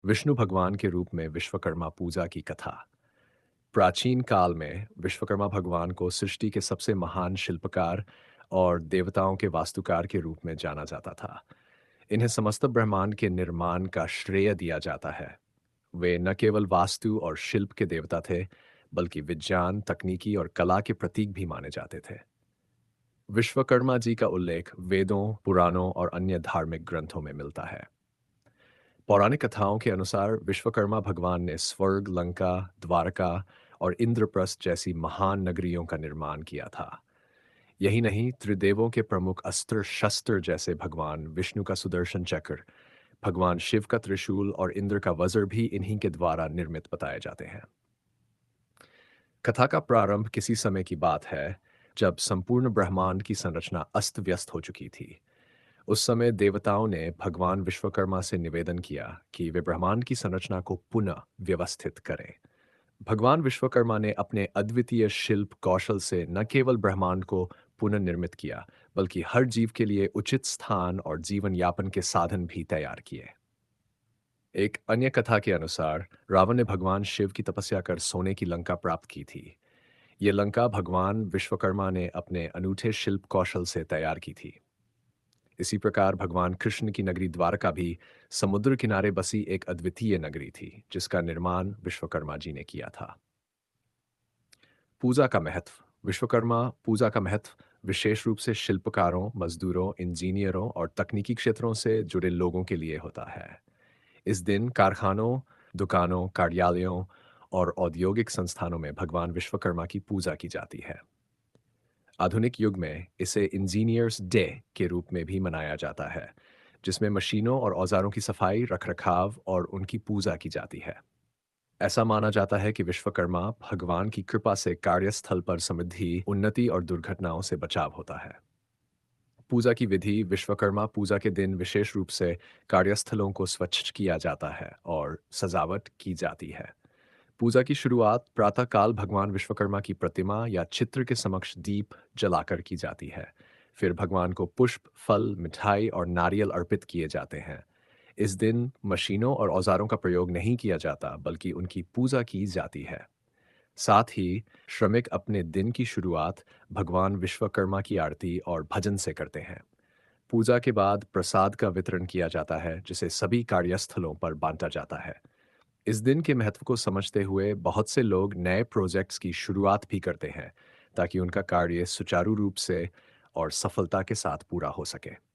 विष्णु भगवान के रूप में विश्वकर्मा पूजा की कथा। प्राचीन काल में विश्वकर्मा भगवान को सृष्टि के सबसे महान शिल्पकार और देवताओं के वास्तुकार के रूप में जाना जाता था। इन्हें समस्त ब्रह्मांड के निर्माण का श्रेय दिया जाता है। वे न केवल वास्तु और शिल्प के देवता थे, बल्कि विज्ञान, तकनीकी और कला के प्रतीक भी माने जाते थे। विश्वकर्मा जी का उल्लेख वेदों, पुराणों और अन्य धार्मिक ग्रंथों में मिलता है। पौराणिक कथाओं के अनुसार विश्वकर्मा भगवान ने स्वर्ग, लंका, द्वारका और इंद्रप्रस्थ जैसी महान नगरियों का निर्माण किया था। यही नहीं, त्रिदेवों के प्रमुख अस्त्र शस्त्र जैसे भगवान विष्णु का सुदर्शन चक्र, भगवान शिव का त्रिशूल और इंद्र का वज्र भी इन्हीं के द्वारा निर्मित बताए जाते हैं। कथा का प्रारंभ किसी समय की बात है, जब संपूर्ण ब्रह्मांड की संरचना अस्त व्यस्त हो चुकी थी। उस समय देवताओं ने भगवान विश्वकर्मा से निवेदन किया कि वे ब्रह्मांड की संरचना को पुनः व्यवस्थित करें। भगवान विश्वकर्मा ने अपने अद्वितीय शिल्प कौशल से न केवल ब्रह्मांड को पुनर्निर्मित किया, बल्कि हर जीव के लिए उचित स्थान और जीवन यापन के साधन भी तैयार किए। एक अन्य कथा के अनुसार रावण ने भगवान शिव की तपस्या कर सोने की लंका प्राप्त की थी। ये लंका भगवान विश्वकर्मा ने अपने अनूठे शिल्प कौशल से तैयार की थी। इसी प्रकार भगवान कृष्ण की नगरी द्वारका भी समुद्र किनारे बसी एक अद्वितीय नगरी थी, जिसका निर्माण विश्वकर्मा जी ने किया था। पूजा का महत्व। विश्वकर्मा पूजा का महत्व विशेष रूप से शिल्पकारों, मजदूरों, इंजीनियरों और तकनीकी क्षेत्रों से जुड़े लोगों के लिए होता है। इस दिन कारखानों, दुकानों, कार्यालयों और औद्योगिक संस्थानों में भगवान विश्वकर्मा की पूजा की जाती है। आधुनिक युग में इसे इंजीनियर्स डे के रूप में भी मनाया जाता है, जिसमें मशीनों और औजारों की सफाई, रखरखाव और उनकी पूजा की जाती है। ऐसा माना जाता है कि विश्वकर्मा भगवान की कृपा से कार्यस्थल पर समृद्धि, उन्नति और दुर्घटनाओं से बचाव होता है। पूजा की विधि। विश्वकर्मा पूजा के दिन विशेष रूप से कार्यस्थलों को स्वच्छ किया जाता है और सजावट की जाती है। पूजा की शुरुआत प्रातःकाल भगवान विश्वकर्मा की प्रतिमा या चित्र के समक्ष दीप जलाकर की जाती है। फिर भगवान को पुष्प, फल, मिठाई और नारियल अर्पित किए जाते हैं। इस दिन मशीनों और औजारों का प्रयोग नहीं किया जाता, बल्कि उनकी पूजा की जाती है। साथ ही श्रमिक अपने दिन की शुरुआत भगवान विश्वकर्मा की आरती और भजन से करते हैं। पूजा के बाद प्रसाद का वितरण किया जाता है, जिसे सभी कार्यस्थलों पर बांटा जाता है। इस दिन के महत्व को समझते हुए बहुत से लोग नए प्रोजेक्ट्स की शुरुआत भी करते हैं, ताकि उनका कार्य सुचारू रूप से और सफलता के साथ पूरा हो सके।